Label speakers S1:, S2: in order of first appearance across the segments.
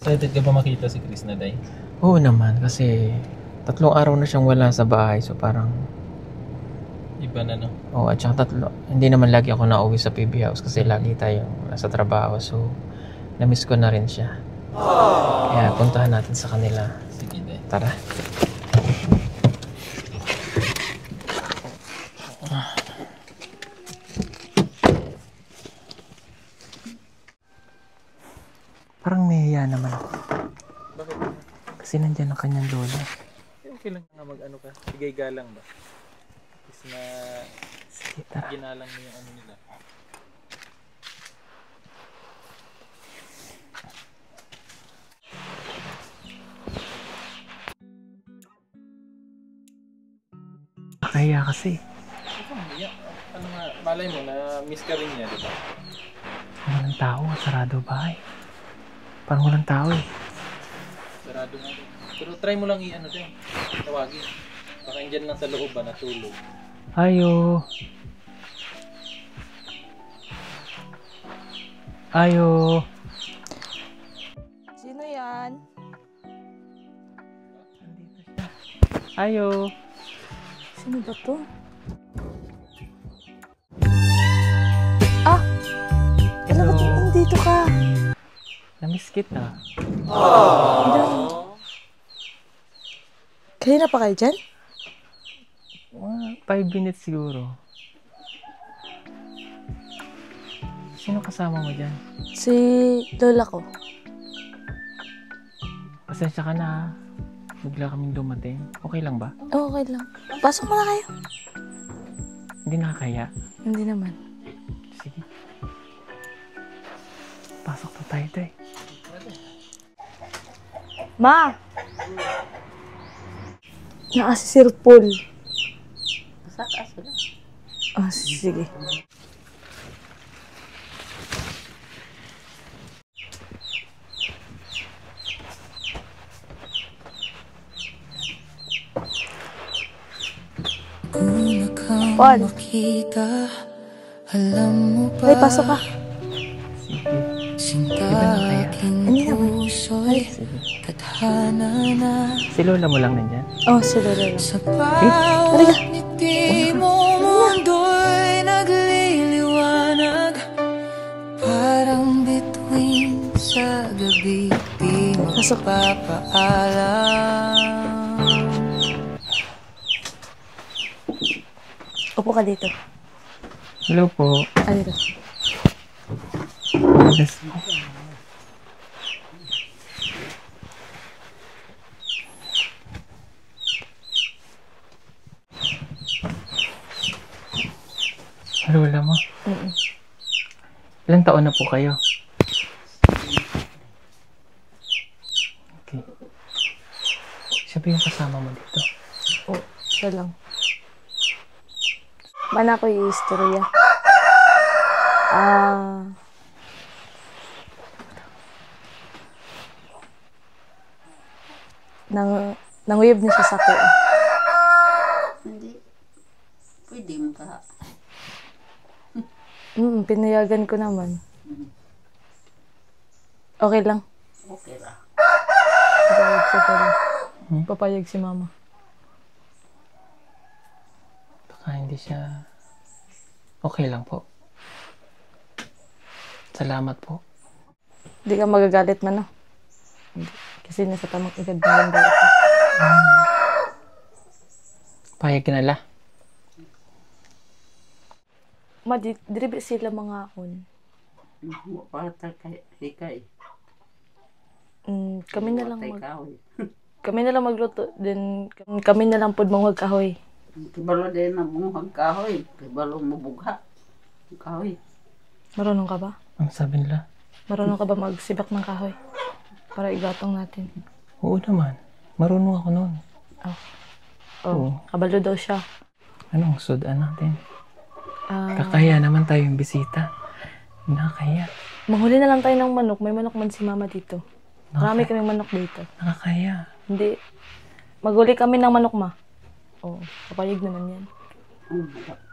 S1: Excited ka ba makita si Chris na, Day?
S2: Oo naman, kasi 3 araw na siyang wala sa bahay. So parang,
S1: Iba na, no?
S2: oh, at saka hindi naman lagi ako nauwi sa PB House kasi lagi tayong nasa trabaho. So, na-miss ko na rin siya. Kaya puntahan natin sa kanila.
S1: Sige, Day.
S2: Tara. Parang nahiya naman ako.
S1: Bakit?
S2: Kasi nandyan ang kanyang lola.
S1: Okay lang nga mag-ano ka. Bigay galang ba? Is na
S2: Sige, tara.
S1: ginalang mo yung ano nila.
S2: Kaya kasi.
S1: Ano nga, malay mo na miss ka rin niya, di ba?
S2: Walang tao, sarado bahay. Parang walang tao eh.
S1: Sarado nga rin. Pero try mo lang i-ano din. Tawagin. Baka andyan lang sa loob ba, natulog.
S2: Ayo. Ayo.
S3: Sino yan?
S2: Nandito siya. Ayo.
S3: Sino ba to? Ah!
S2: Hello.
S3: Alam ko, nandito ka.
S2: Namiss kita.
S3: Kanina pa kayo dyan?
S2: 5 minutes siguro. Sino kasama mo dyan?
S3: Si lola ko.
S2: Pasensya ka na ha. Bigla kaming dumating. Okay lang ba?
S3: Oh, okay lang. Pasok mo na kayo.
S2: Hindi nakakaya.
S3: Hindi naman.
S2: Sige. Pasok na tayo, Day.
S3: Ma! Naa si Sir Paul.
S4: Saka sila.
S3: Ah, sige. Paul! Ay, pasok ka.
S2: Sige. Di ba nakaya?
S3: Hindi naman. Ay,
S2: Sige. Si lola mo lang nandyan?
S3: oh, si lola lang.
S2: Eh?
S3: Halika. Pasok. Upo ka dito.
S2: Hello po.
S3: Ah, dito.
S2: Yes. Lola mo? Ilang taon na po kayo? Okay. Siya ba yung kasama mo dito?
S3: Oh, siya lang. Mana ko yung istorya. Nanguyab niya siya sa ko.
S4: Hindi. Pwede mo ka.
S3: Pinayagan ko naman. Okay lang.
S4: Okay ra.
S3: Papayag siya pala. Papayag si mama.
S2: Baka hindi siya... Okay lang po. Salamat po.
S3: Hindi ka magagalit man, no? Hindi. Kasi nasa tamang edad na rin daw ako.
S2: Payag ka na la.
S3: Ma, diri sila mga akon.
S4: Pata kay hikay.
S3: Kami na lang
S4: kahoy.
S3: kami na lang magluto. Then kami na lang pud manghuwag kahoy.
S4: Kibalo din na mong kahoy. Kibalo mo bugha. Kahoy.
S3: Marunong ka ba?
S2: Ang sabi nila?
S3: Marunong ka ba magsibak ng kahoy? Para igatong natin.
S2: Oo naman. Marunong ako noon. Oo.
S3: Kabalo daw siya.
S2: Anong sudan natin? Kakaya naman tayong bisita. Nakakaya.
S3: Manghuli na lang tayo ng manok. May manok man si mama dito. Marami kaming manok dito.
S2: Nakakaya.
S3: Hindi. Maghuli kami ng manok, ma. Oo. Papayag naman yan.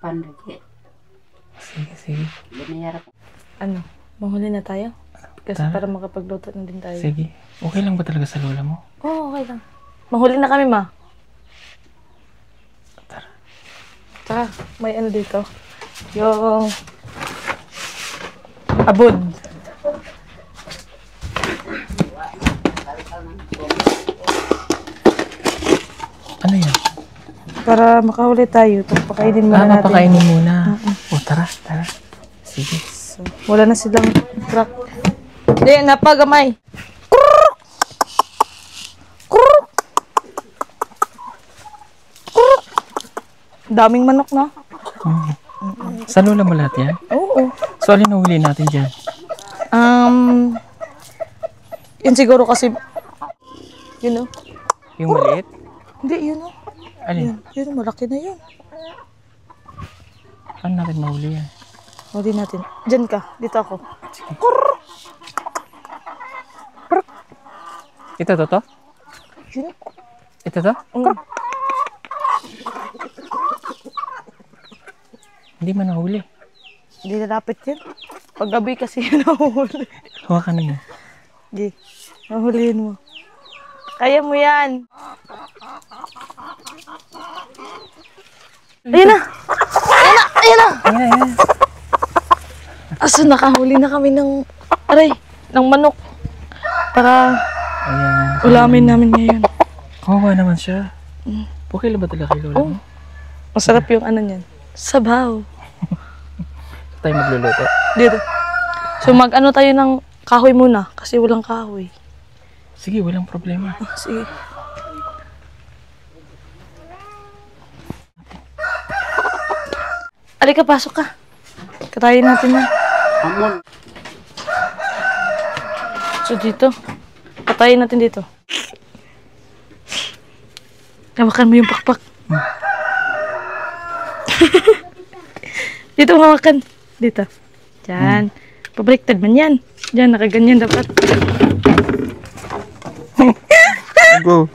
S4: Pandagi.
S2: Sige, sige.
S4: Binayarap.
S3: Ano? Mahuli na tayo. Kasi
S2: Tara.
S3: para makapagluto na din tayo.
S2: Sige. Okay lang ba talaga sa lola mo?
S3: Oo, okay lang. Mahuli na kami, ma.
S2: Tara.
S3: Tsaka, may ano dito. Yung... abod.
S2: Ano yan?
S3: Para makahuli tayo, pagpakainin muna natin.
S2: Mapakainin muna. O, tara, tara. Sige.
S3: So, wala na silang truck. Hindi, napagamay. Daming manok na.
S2: Sa lola mo lahat yan?
S3: Oo.
S2: So, alin na huli natin dyan?
S3: Yun siguro kasi, yun o.
S2: Yung maliit?
S3: Hindi, yun o.
S2: Alin?
S3: Yun, malaki na yun.
S2: Paano natin mahuli yan?
S3: Huli natin. Diyan ka, dito ako.
S2: Ito to?
S3: Yun o.
S2: Ito to? Hindi man nahuli.
S3: Hindi nalapit yan. Paggabi kasi yun nahuli.
S2: Hawakan na mo.
S3: Hindi, nahulihin mo. Kaya mo yan. Ayun na! Ayun na! Ayun na!
S2: Ayan.
S3: Aso, nakahuli na kami ng, ng manok. Para
S2: Ayan.
S3: ulamin namin ngayon.
S2: Kawawa naman siya. Okay lang ba talaga kay lola mo?
S3: Masarap yung ano niyan. Sabaw.
S2: Tayo magluluto.
S3: Dito. So mag-ano tayo ng kahoy muna kasi walang kahoy.
S2: Sige, walang problema.
S3: Sige. Alika, pasok ka. Katayin natin yan.
S4: Amon.
S3: So dito. Katayin natin dito. Hawakan mo yung pakpak. Dito, hawakan. Dito. Diyan. Pabaliktad man yan. Diyan, nakaganyan dapat.
S2: Go.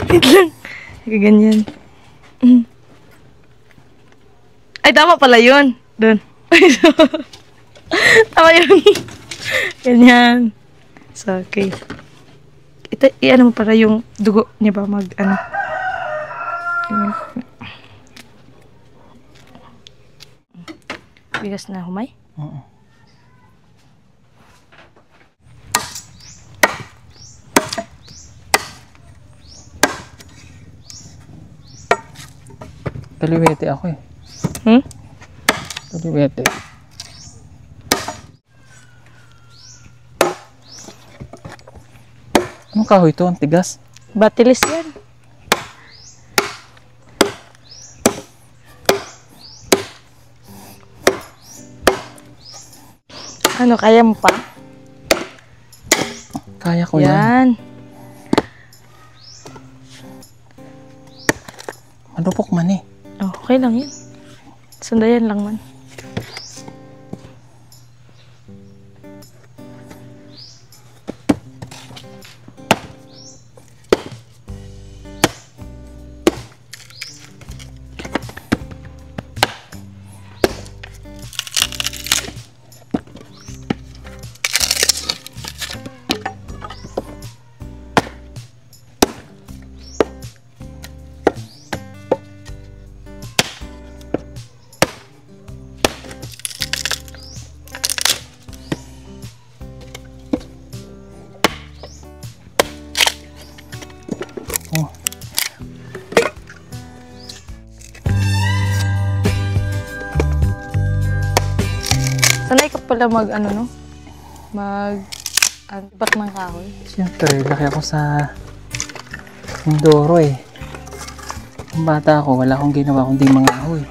S3: Wait lang. Nakaganyan. Ay, tama pala yun. Doon. Tama yun. Ganyan. So, okay. Ito, i-ano mo para yung dugo niya ba mag-ano. Bigas na humay?
S2: Oo. Taliwete ako eh. Taliwete. Anong kahoy ito? Ang tigas.
S3: Batilis yan. Ano, kaya mo pa?
S2: Kaya ko yan.
S3: Yan.
S2: Malupok man eh.
S3: Oh, okay lang yan. Sandayan lang man.
S2: Oh.
S3: Sanay ka pala mag, ano no? Mag, bat ng kahoy.
S2: Siyempre, laki ako sa Mindoro eh. Nung bata ako, wala akong ginawa kundi mga ahoy.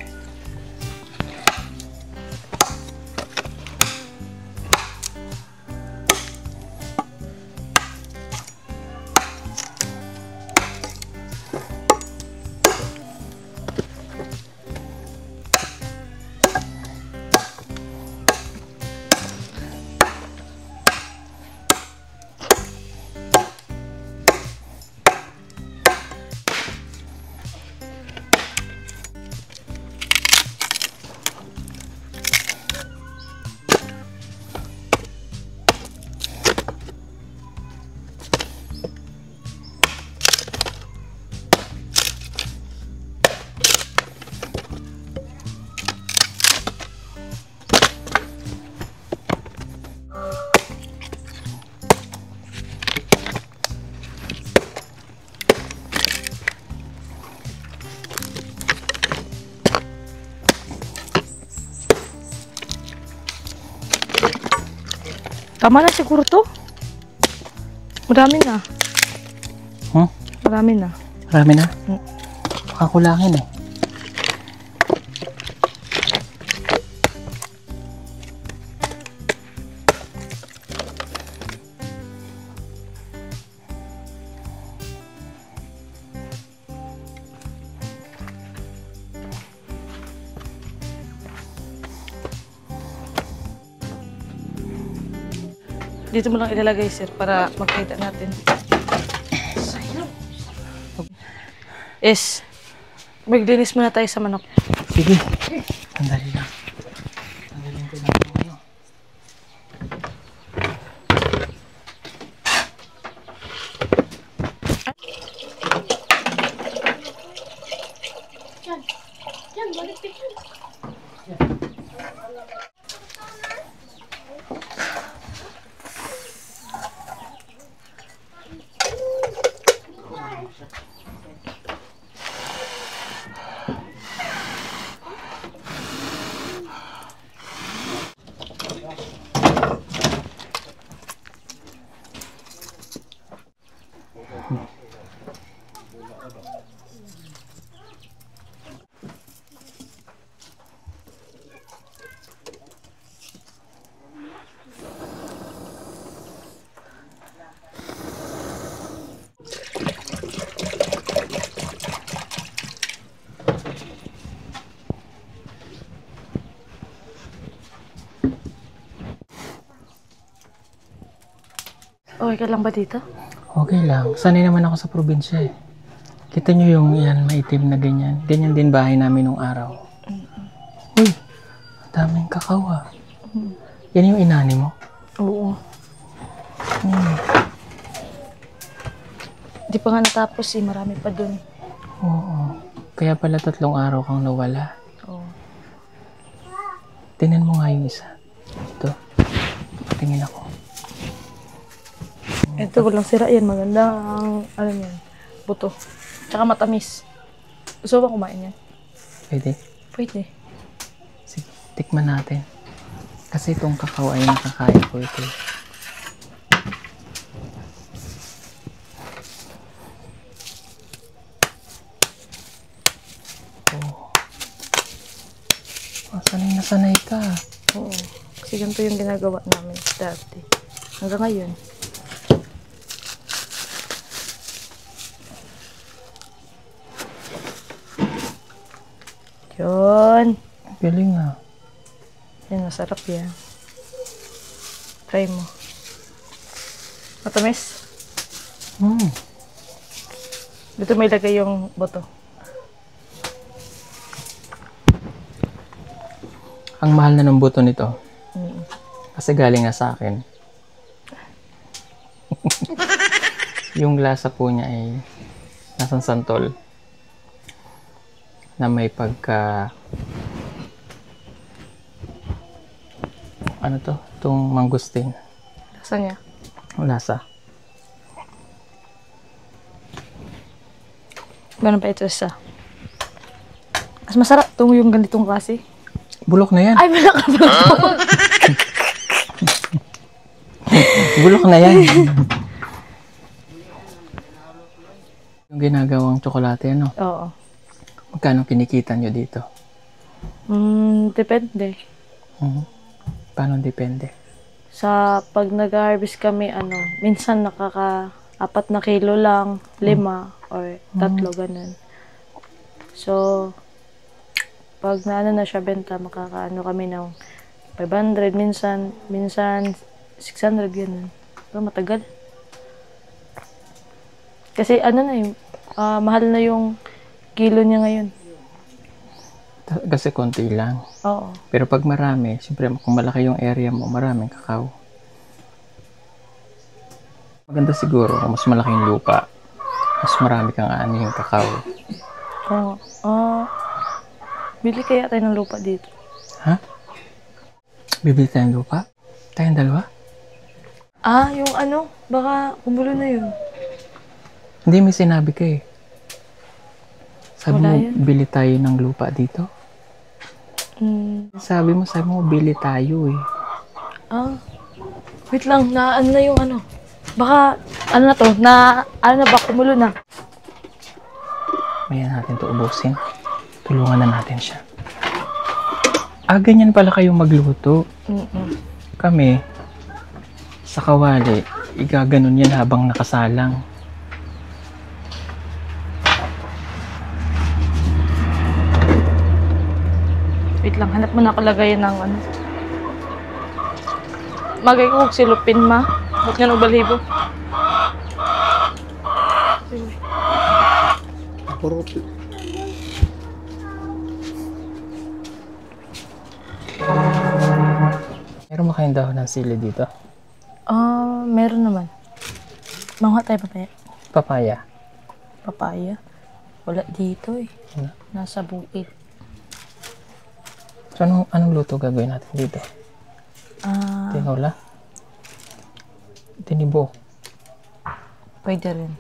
S3: Tama na siguro to. Marami na.
S2: Hmm?
S3: Marami na.
S2: Marami na?
S3: Hmm.
S2: Baka kulangin eh.
S3: Dito mo lang ilalagay, sir, para makita natin. Maglinis muna tayo sa manok.
S2: Sige. Sandali lang. Sandali ko lang ito ngayon.
S3: Okay ka lang ba dito?
S2: Okay lang. Sanay naman ako sa probinsya eh. Kita nyo yung yan, maitim na ganyan. Ganyan din bahay namin nung araw. Uy, daming kakao ah. Yan yung inani mo?
S3: Oo. Di pa nga natapos eh. Marami pa dun.
S2: Oo. Kaya pala 3 araw kang nawala.
S3: Oo.
S2: Tingnan mo nga yung isa. Ito. Tingin ako.
S3: Ito walang sira yan. Maganda ang, ano yan, buto. Tsaka matamis. Gusto ba kumain yan?
S2: Pwede?
S3: Pwede.
S2: Sige, tikman natin. Kasi itong kakao ay nakakain ko ito. Oh, sanay na sanay ka.
S3: Oo. Kasi ganito yung ginagawa namin dati. Hanggang ngayon. Yun.
S2: Galing ah.
S3: Yan, masarap yan. Try mo. Matamis? Dito may lagay yung boto.
S2: Ang mahal na ng buto nito.
S3: Mm.
S2: Kasi galing nga sa akin. Yung lasa po niya ay nasang santol. Na may pagka ano to? Itong mangustin.
S3: Lasa niya.
S2: Ang lasa.
S3: Meron pa ito isa. Mas masarap itong yung ganitong klase.
S2: Bulok na yan.
S3: Ay, wala ka ba?
S2: Bulok na yan. Yung ginagawang tsokolate, ano?
S3: Oo.
S2: Magkano kinikita nyo dito?
S3: Depende.
S2: Paano depende?
S3: Sa pag nag-harvest kami, minsan nakaka-4 na kilo lang, 5 or 3, ganun. So, pag na siya benta, makakaano kami ng 500, minsan 600, ganun. Pero matagal. Kasi mahal na yung kilo niya ngayon.
S2: Kasi konti lang.
S3: Oo.
S2: Pero pag marami, siyempre kung malaki yung area mo, maraming kakao. Maganda siguro kung mas malaki yung lupa. Mas marami kang yung kakao.
S3: Oo. Bili kaya tayo ng lupa dito.
S2: Ha? Bibili tayong lupa? Tayong dalawa?
S3: Yung baka kumulo na yun.
S2: Hindi, may sinabi ka eh. Sabi
S3: Wala
S2: mo,
S3: yun.
S2: bili tayo ng lupa dito? Sabi mo, bili tayo eh.
S3: Wait lang, na ano na yung ano. Baka, ano na to, ano na ba, kumulo na.
S2: Mayan natin to ubusin. Tulungan na natin siya. Ganyan pala kayong magluto. Kami, sa kawali, igaganon yan habang nakasalang.
S3: Wait lang, hanap mo na kalagayan ng ano. Magay ko kung silupin ma. Ba't nga nung balhibo?
S2: Meron ba kayong dahon ng sili dito?
S3: Meron naman. Manguha tayo papaya.
S2: Papaya.
S3: Papaya? Wala dito eh.
S2: Wala.
S3: Nasa bukid.
S2: So, anong luto gagawin natin dito? Tinola? Tinibo?
S3: Pwede rin.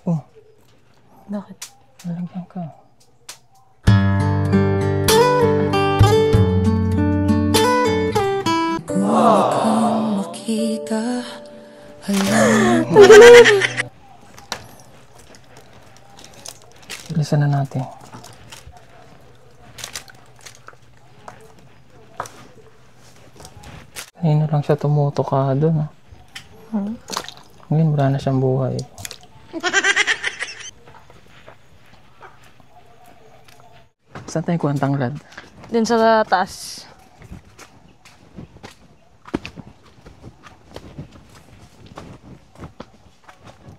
S2: Oh,
S3: Bakit?
S2: nalagyan ka. Bilisan na natin. Kanina lang siya tumuto ka doon. Ngayon wala na siyang buhay. Saan tayo kuha ang tanglad?
S3: Din sa taas.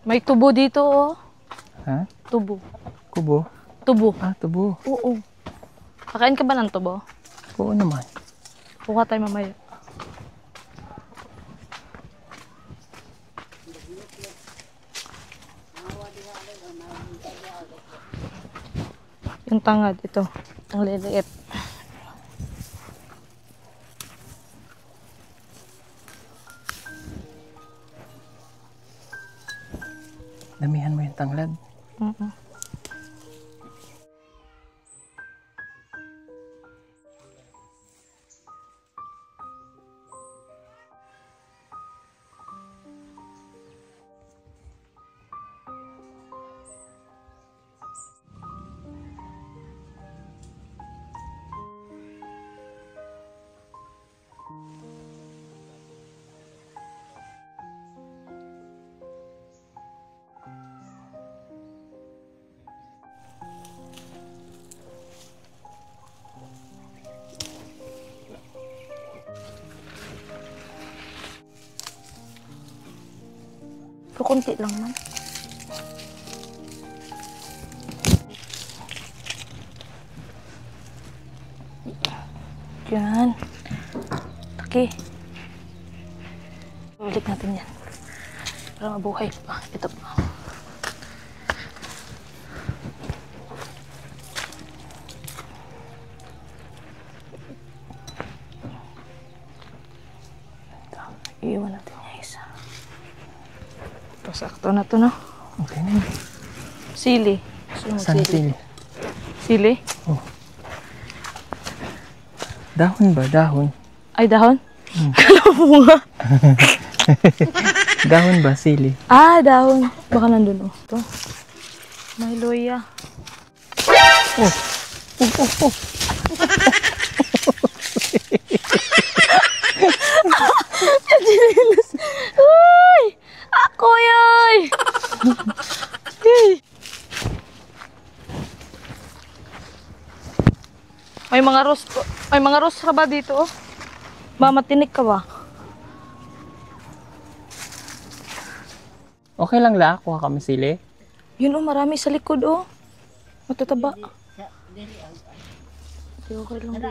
S3: May tubo dito oh.
S2: Ha?
S3: Tubo.
S2: Kubo?
S3: Tubo.
S2: Tubo.
S3: Oo. Kakain ka ba ng tubo?
S2: Oo naman.
S3: Kuha tayo mamaya. Yung tangad, ito. Ang liliit.
S2: Damihan mo yung tanglad.
S3: Kukunti lang man. Yan. Okay. Ulit natin yan. Para mabuhay pa. Ito pa. Iiwan natin yung isa. Ito, sakto na to, no?
S2: Okay na yun.
S3: Sili. Gusto mo
S2: Saan sili?
S3: Sili?
S2: Oh. Dahon ba? Dahon?
S3: Ay, dahon? Kala mo nga.
S2: Dahon ba? Sili?
S3: Dahon. Baka nandun, oh. Ito. May loya.
S2: Oh.
S3: Uy! Ako yun! May mga rose ka ba dito? Oh? Mamatinik ka ba?
S2: Okay lang la. Kuha kami sili.
S3: Yun oh, marami sa likod oh. Matataba. Di okay lang dito.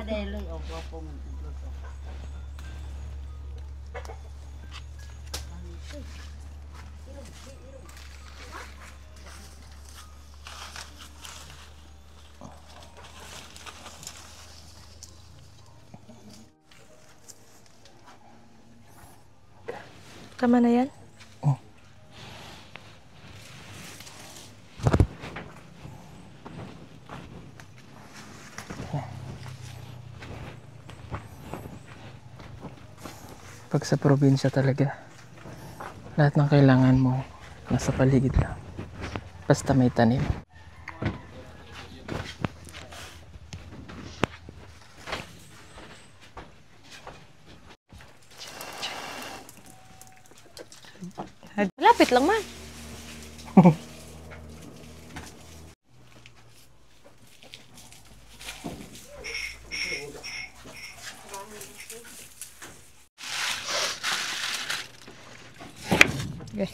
S3: Tama na yan?
S2: Oh. Pag sa probinsya talaga, lahat ng kailangan mo nasa paligid lang. Basta may tanim.
S3: Malapit lang man. Okay.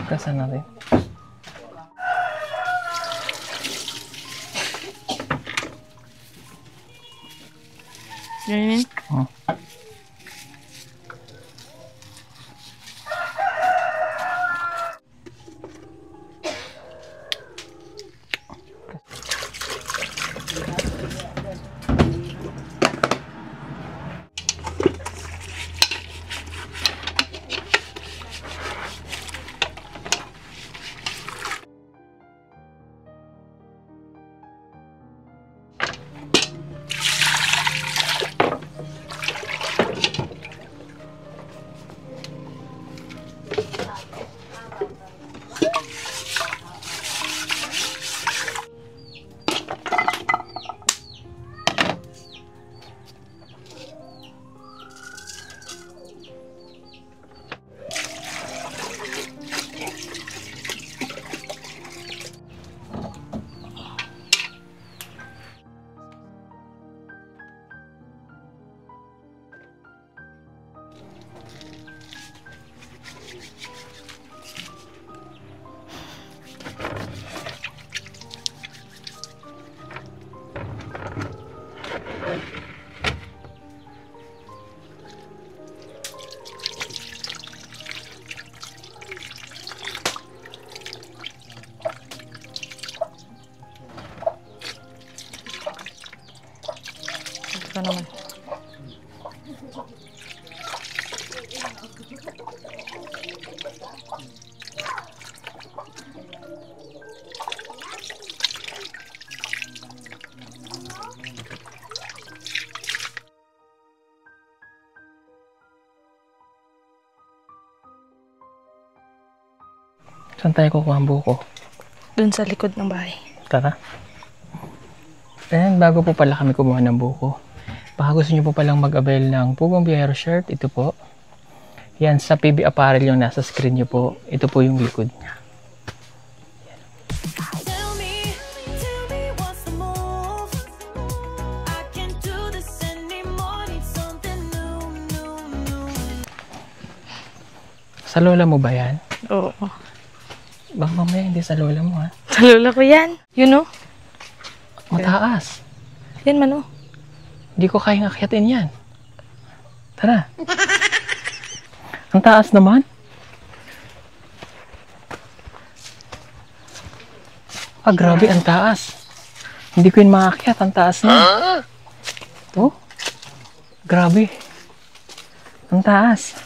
S2: Kasan natin?
S3: Ganyan.
S2: Oh.
S3: Ito naman.
S2: Saan tayo kukuha ang buko?
S3: Dun sa likod ng bahay.
S2: Tara. Ayan, bago po pala kami kumuha ng buko. Baka gusto nyo po palang mag-avail ng Pugong Biyahero shirt. Ito po. Yan, sa PB Apparel yung nasa screen nyo po. Ito po yung likod niya.
S5: Tell me what's the move? I can't do this anymore. Need something new.
S2: Sa lola mo ba yan?
S3: Oo.
S2: Baka mamaya hindi sa lola mo ha.
S3: Sa lola ko yan. You know?
S2: Mataas.
S3: Yan man oh.
S2: Hindi ko kayang akyatin yan. Tara. Ang taas naman. Ah, grabe, ang taas. Hindi ko yun makakyat. Ang taas na. Oh, grabe. Ang taas.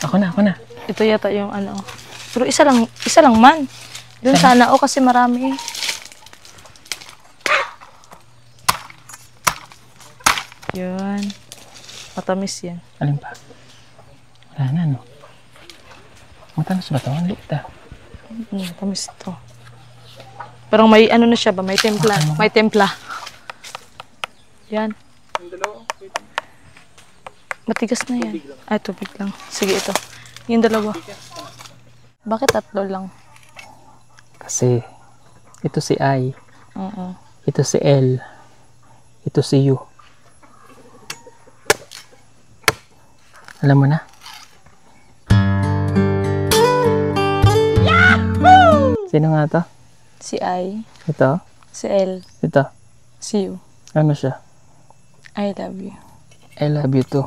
S2: Ako na.
S3: Ito yata yung ano. Pero isa lang man. Doon sana kasi marami. Yun. Matamis yan.
S2: Alin pa? Wala na, no? Matamis ba ito? Ang liit ah.
S3: Matamis ito. Parang may ano na siya ba? May templa. May templa. Yan. Matigas na yan. Ay, tubig lang. Sige, ito. Yung dalawa. Bakit tatlo lang?
S2: Kasi, ito si I.
S3: Oo.
S2: Ito si L. Ito si U. Alam mo na? Yahoo! Sino nga to?
S3: Si I.
S2: Ito?
S3: Si L.
S2: Ito?
S3: Si U.
S2: Ano siya?
S3: I love you.
S2: I love you too.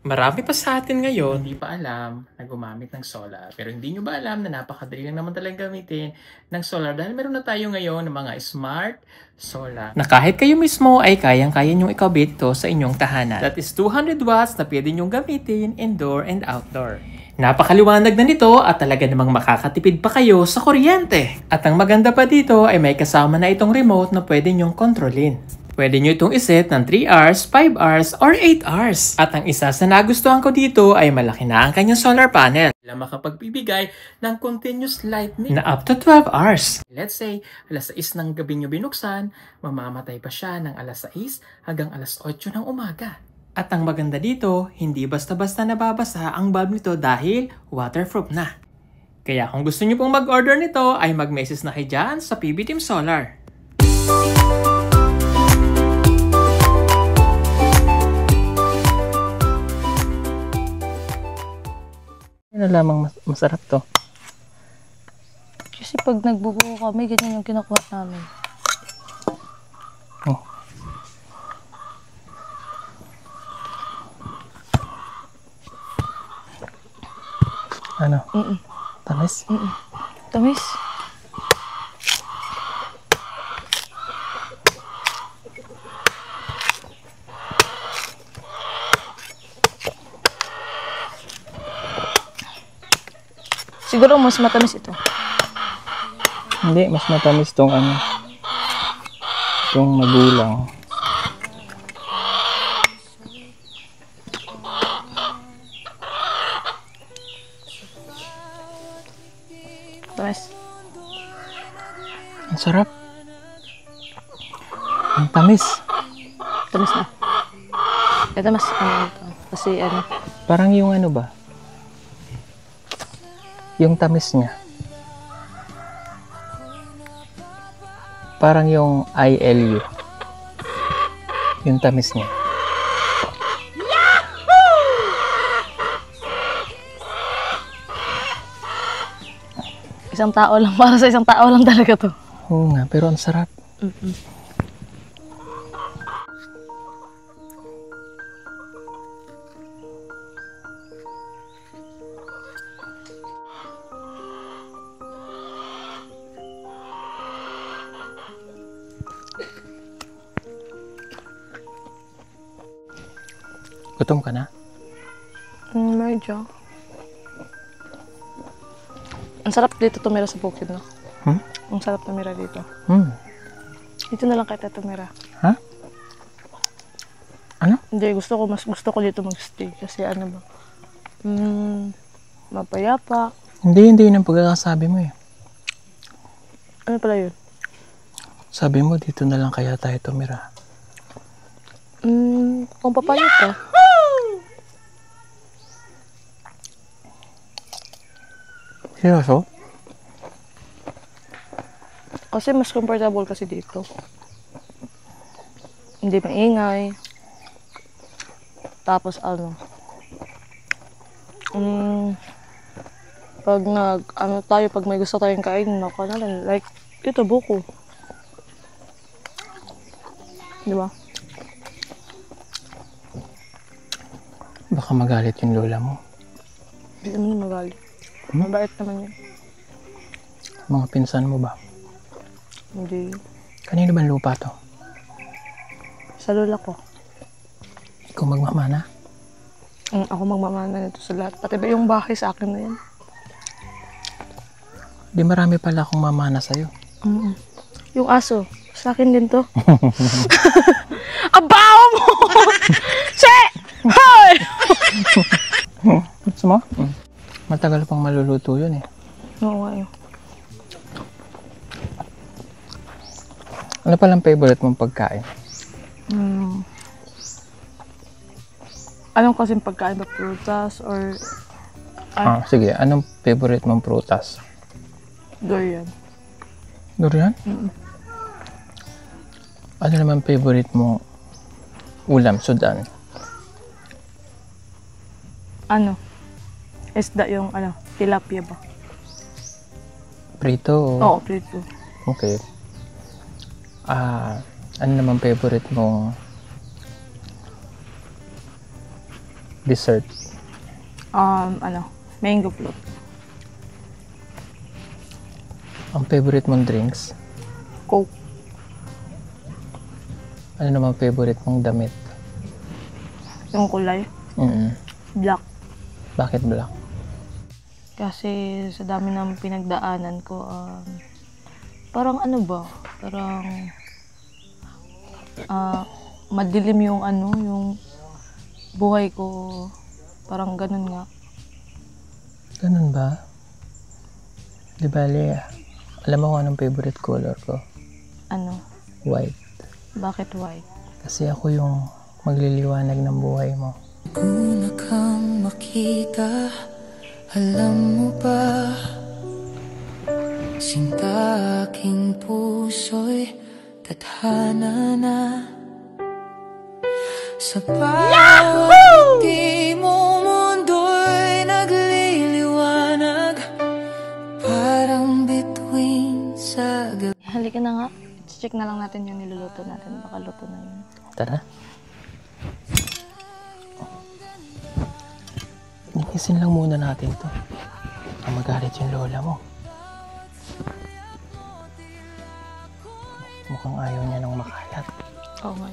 S2: Marami pa sa atin ngayon, hindi pa alam na gumamit ng solar. Pero hindi nyo ba alam na napakadali lang naman talagang gamitin ng solar dahil meron na tayo ngayon ng mga smart solar. Na kahit kayo mismo ay kayang-kaya nyong ikabit ito sa inyong tahanan. That is 200 watts na pwede nyong gamitin indoor and outdoor. Napakaliwanag na nito at talaga namang makakatipid pa kayo sa kuryente. At ang maganda pa dito ay may kasama na itong remote na pwede nyong kontrolin. Pwede nyo itong iset ng 3 hours, 5 hours, or 8 hours. At ang isa sa nagustuhan ko dito ay malaki na ang kanyang solar panel. Na makapagbibigay ng continuous lightning na up to 12 hours. Let's say, alas 6 ng gabi nyo binuksan, mamamatay pa siya ng alas 6 hanggang alas 8 ng umaga. At ang maganda dito, hindi basta-basta nababasa ang bulb nito dahil waterproof na. Kaya kung gusto nyo pong mag-order nito, ay mag-message na kayo dyan sa PB Team Solar. Ano lamang masarap to?
S3: Kasi pag nagbubuo kami, ganyan yung kinukuha namin.
S2: Oh. Ano? Tamis?
S3: Tamis. Siguro mas matamis ito.
S2: Hindi, mas matamis tong ano. Itong magulang.
S3: Tamis.
S2: Ang sarap. Ang tamis.
S3: Tamis na. Ito mas ano ito. Kasi ano.
S2: Parang yung ano ba? Yung tamis niya. Parang yung ILU. Yung tamis niya.
S3: Isang tao lang. Para sa isang tao lang talaga to.
S2: Oo nga, pero ang sarap. Gutom ka na?
S3: Medyo. Ang sarap dito tumira sa bukid, no? Ang sarap tumira dito. Dito na lang kita tumira.
S2: Ha? Ano?
S3: Hindi, mas gusto ko dito magstay. Kasi ano ba? Mapayapa.
S2: Hindi yun ang pagkakasabi mo eh.
S3: Ano pala yun?
S2: Sabi mo, dito na lang kaya tayo tumira.
S3: Kung papayap ka.
S2: Seryoso?
S3: Kasi mas comfortable kasi dito. Hindi maingay. Tapos ano. Pag pag may gusto tayong kain, like, ito buko. Di ba?
S2: Baka magalit yung lola mo.
S3: Hindi naman magalit. Mabait naman yun.
S2: Mga pinsan mo ba?
S3: Hindi.
S2: Kanino ba lupa to?
S3: Sa lola ko.
S2: Ikaw magmamana?
S3: Ako magmamana nito sa lahat. Pati ba yung bahay sa akin na yan?
S2: Di marami pala akong mamana sa'yo.
S3: Yung aso. Sa akin din to. Abaw mo! Che! Hoy!
S2: Gusto mo? Matagal pang maluluto yun eh.
S3: Oo nga yun.
S2: Ano palang favorite mong pagkain?
S3: Anong kasing pagkain ba? Prutas or
S2: Sige, anong favorite mong prutas?
S3: durian?
S2: Durian? Ano naman favorite mong ulam, sudan?
S3: Ano? isda yung tilapia ba?
S2: Prito o...
S3: Oo, prito.
S2: Okay. Ano naman favorite mong dessert?
S3: Mango float.
S2: Ang favorite mong drinks?
S3: Coke.
S2: Ano naman favorite mong damit?
S3: Yung kulay. Black.
S2: Bakit black?
S3: Kasi sa dami ng pinagdaanan ko, parang parang madilim yung yung buhay ko. Parang ganun nga.
S2: Ganun ba? Di bali, alam mo kung anong favorite color ko?
S3: Ano?
S2: White.
S3: Bakit white?
S2: Kasi ako yung magliliwanag ng buhay mo.
S5: Una kang makita, alam mo ba, sinta aking puso'y tadhana na. Sa bawat di mo mundo'y nagliliwanag, parang bituin sa gabi.
S3: Halika na nga. Check na lang natin yung niluluto natin. Baka luto na yun.
S2: Tara. Linisin lang muna natin to. Ang magalit yung lola mo. Mukhang ayaw niya ng makalat.
S3: Oo nga.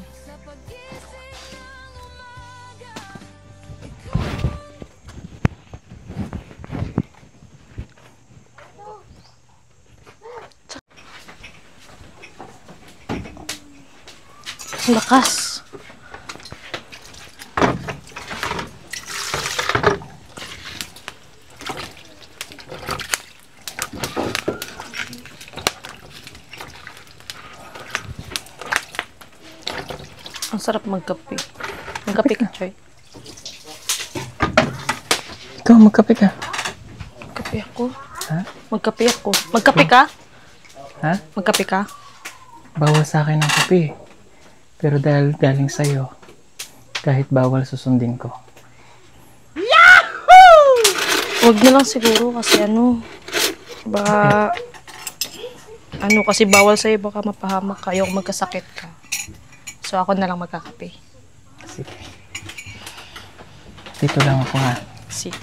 S3: Lakas. Ang sarap magkape. Magkape ka, Choy.
S2: Ikaw, magkape ka.
S3: Magkape ako.
S2: Ha?
S3: Magkape ako. Magkape ka?
S2: Ha?
S3: Magkape ka?
S2: Bawal sa akin ang kape. Pero dahil galing sa'yo, kahit bawal susundin ko.
S3: Huwag na lang siguro kasi baka, kasi bawal sa'yo, baka mapahamak ka, yung magkasakit ka. So ako na lang magkakape.
S2: Sige. Dito lang ako ha.
S3: Sige.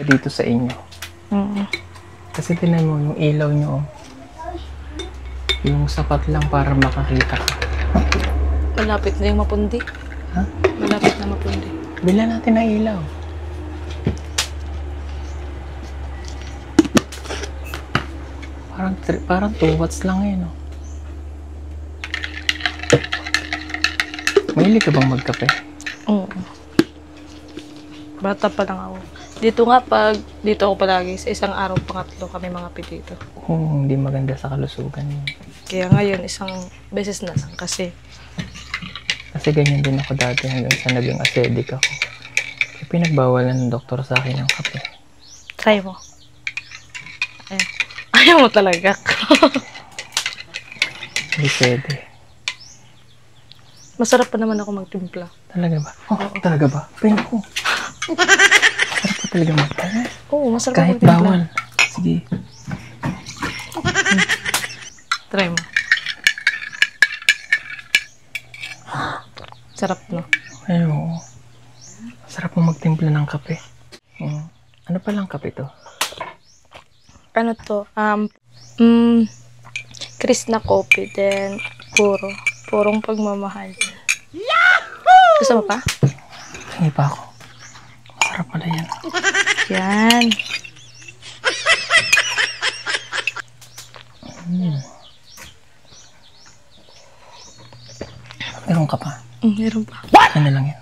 S2: Dito sa inyo. Kasi tinan mo yung ilaw nyo. Yung sapat lang para makakita ka.
S3: Malapit na yung mapundi.
S2: Ha?
S3: Malapit na mapundi.
S2: Bila natin ang ilaw. Parang 2 watts lang eh, no? Mahilig ka bang magkape?
S3: Oo. Bata pa lang ako. Dito ako palagi, sa isang araw pangatlo kami mga dito.
S2: Hindi maganda sa kalusugan yun.
S3: Kaya ngayon, isang beses na lang kasi
S2: ganyan din ako dati hanggang sa naging acidic ako. Kaya pinagbawalan ng doktor sa akin ng kape.
S3: try mo. Ayaw mo talaga.
S2: Hindi pwede.
S3: Masarap pa naman ako magtimpla.
S2: Talaga ba? Talaga ba? Pwede ko. Masarap pa talaga magtimpla.
S3: Oo, masarap
S2: Kahit
S3: ako magtimpla.
S2: bawal. Sige.
S3: Try mo. Sarap, no?
S2: Ay, oo. Sarap mo magtimpla ng kape. Ano palang kape to?
S3: Ano to? Krishna Coffee, then purong pagmamahal. Gusto mo pa?
S2: Hingi pa ako. Masarap pala yan.
S3: Yan.
S2: Meron ka pa?
S3: Meron pa.
S2: Ano lang yan?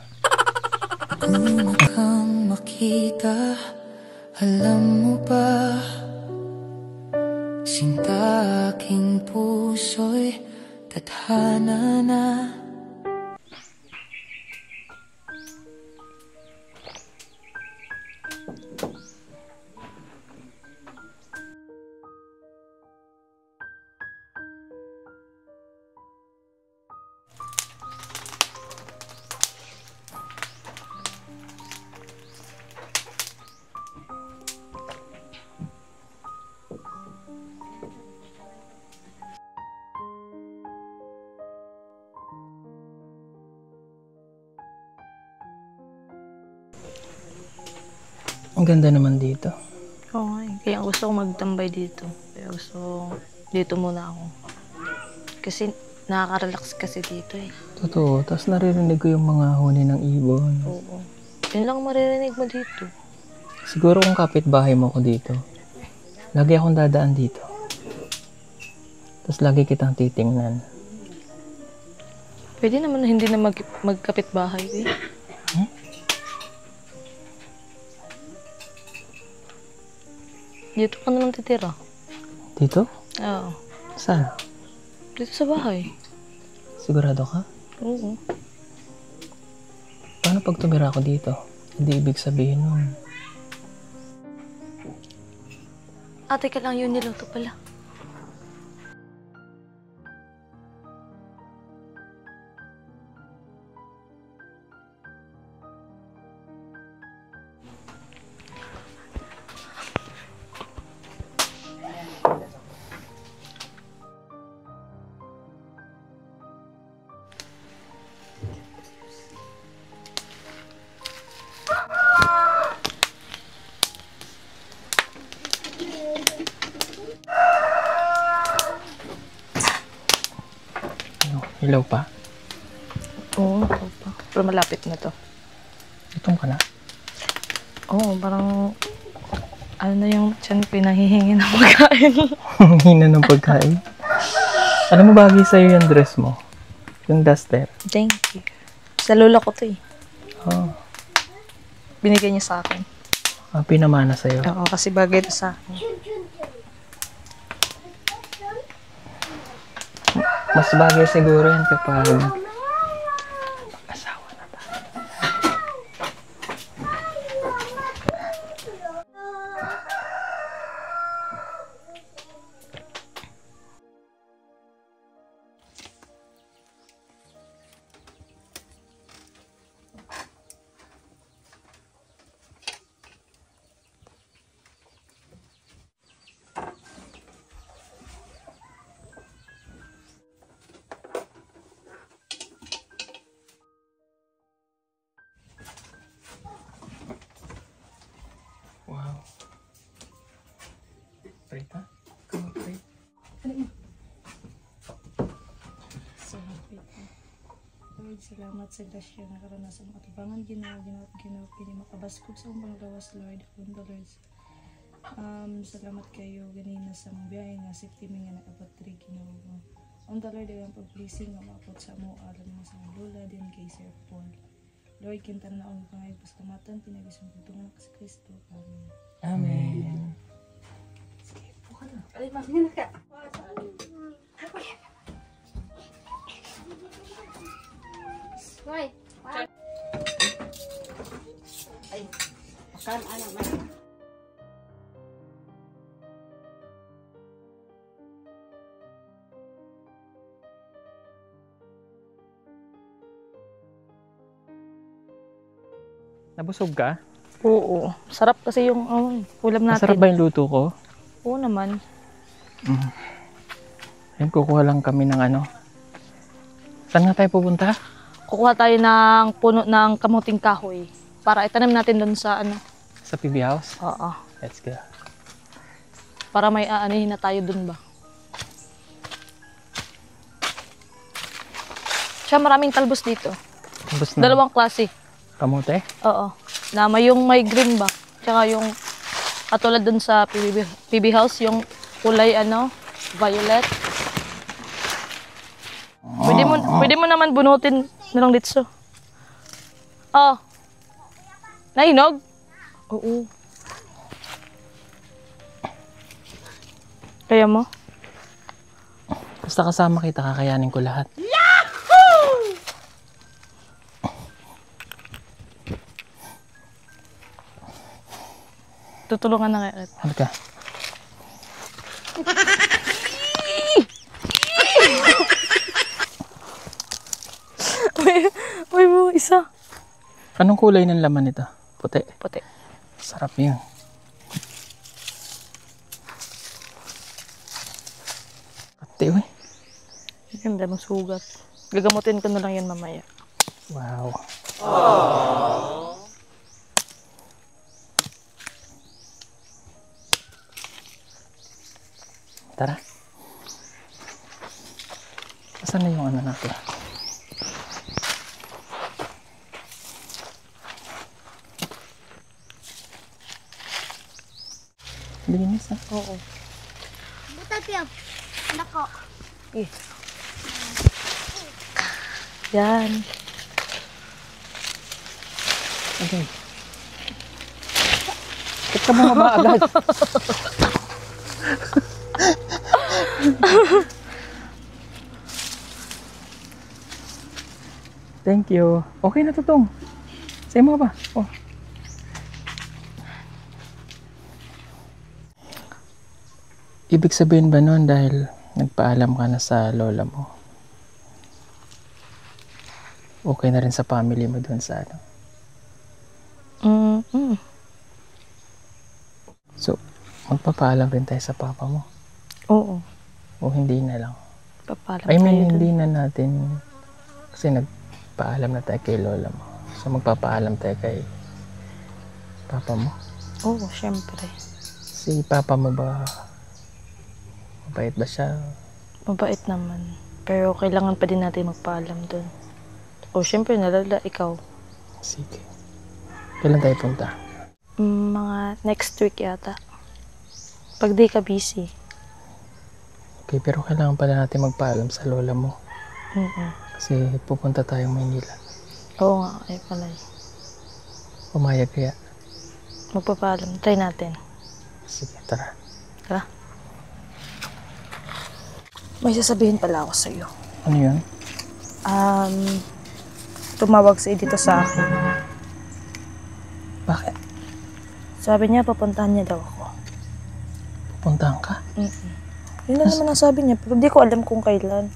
S5: Una kang makita, alam mo ba, sinta aking puso'y tadhana na.
S2: Ang ganda naman dito.
S3: Oo nga eh. Kaya gusto ko magtambay dito. Kaya gusto dito muna ako. Kasi nakaka-relax kasi dito eh.
S2: Totoo. Tapos naririnig ko yung mga huni ng ibon.
S3: Oo. Yun lang maririnig mo dito.
S2: Siguro kung kapitbahay mo ko dito, lagi akong dadaan dito. Tapos lagi kitang titingnan.
S3: Pwede naman na hindi na magkapit bahay eh. Dito ka naman titira.
S2: Dito?
S3: Oo.
S2: Saan?
S3: Dito sa bahay.
S2: Sigurado ka?
S3: Oo.
S2: Paano pag tumira ako dito? Hindi ibig sabihin nun.
S3: Ate ka lang yun niluto pala.
S2: Hello pa?
S3: Oo, ito pa. Pero malapit na to.
S2: Itong ka na?
S3: Oo, parang ano na yung tiyan pinahihingi ng pagkain.
S2: Hina ng pagkain. Alam mo bagay sa'yo yung dress mo? Yung duster.
S3: Thank you. Sa lola ko to eh.
S2: Oh,
S3: Binigay niya sa akin.
S2: pinamana sa'yo.
S3: Oo, kasi bagay to sa akin.
S2: Mas bagay siguro yan kapag mag-asawa na tayo. Wow. Prita? Come on, Prita.
S6: Lord, salamat sa grasya na karanasan ng katubangan, ginawa, pini makabaskog sa umbang gawas, Lord. On the Lord. Salamat kayo ganina sa mga biyahe nga safety mi nga nakapat diri Ginoo. On the Lord, ang pag-blessing nga maapot sa mo alam mo sa lola din kay Sir Paul. Lord, kinta na ang pangay pasalamatan pinagisang pagtungan sa Kristo. Amen.
S2: Amen.
S4: Ay, masingin ka. Ay, makan anak na.
S2: Nabusog ka?
S3: Oo. Sarap kasi yung ulam natin.
S2: Masarap ba yung luto ko?
S3: Oo naman.
S2: Ayun, kukuha lang kami ng ano. Saan nga tayo pupunta?
S3: Kukuha tayo ng puno ng kamuting kahoy para itanim natin doon sa ano.
S2: Sa PB House?
S3: Oo.
S2: Let's go.
S3: Para may aanihin na tayo doon ba. Siya maraming talbos dito.
S2: Tapos na.
S3: Dalawang klase.
S2: Kamote?
S3: Oo. Na may green ba? Tsaka yung katulad dun sa PB House, yung kulay violet. Pwede mo naman bunutin na lang dito. Oh. Nahinog? Oo. Kaya mo?
S2: Basta kasama kita, kakayanin ko lahat.
S3: Tutulungan na kayo.
S2: Halika.
S3: Uy mo, isa.
S2: Anong kulay ng laman nito? Puti.
S3: Puti.
S2: Sarap yun. Puti, uy.
S3: Ganda ng sugat. Gagamutin ko na lang yan mamaya.
S2: Wow. Tara. Asan na yung ano natin? Linis ah.
S3: Oo.
S7: Butat yan. Nako.
S3: Yan.
S2: Okay. Ba't ka bumaba agad? Thank you. Okay na to, Tong. Sa'yo mo ba? Oh. Ibig sabihin ba nun dahil nagpaalam ka na sa lola mo? Okay na rin sa family mo dun sa ano? So, magpapaalam rin tayo sa papa mo?
S3: Oo.
S2: O hindi na lang?
S3: Papalam
S2: I mean,
S3: tayo dun.
S2: hindi na natin kasi nagpaalam na tayo kay lola mo. So, magpapaalam tayo kay papa mo.
S3: Oo, syempre.
S2: Si papa mo ba, mabait ba siya?
S3: Mabait naman. Pero kailangan pa din natin magpaalam dun. O, syempre, nalala, ikaw.
S2: Sige. Kailan tayo punta?
S3: Mga next week yata. Pag di ka busy.
S2: Okay, pero kailangan pala natin magpaalam sa lola mo. Kasi pupunta tayong Maynila.
S3: Oo nga, ay pala.
S2: Pumayag kaya?
S3: Magpapaalam. Try natin.
S2: Sige, tara.
S3: Tara. May sasabihin pala ako sa'yo.
S2: Ano yun?
S3: Tumawag si dito sa akin.
S2: Bakit?
S3: Sabi niya, papuntahan niya daw ako.
S2: Pupuntahan ka?
S3: Yun na naman ang sabi niya, pero di ko alam kung kailan.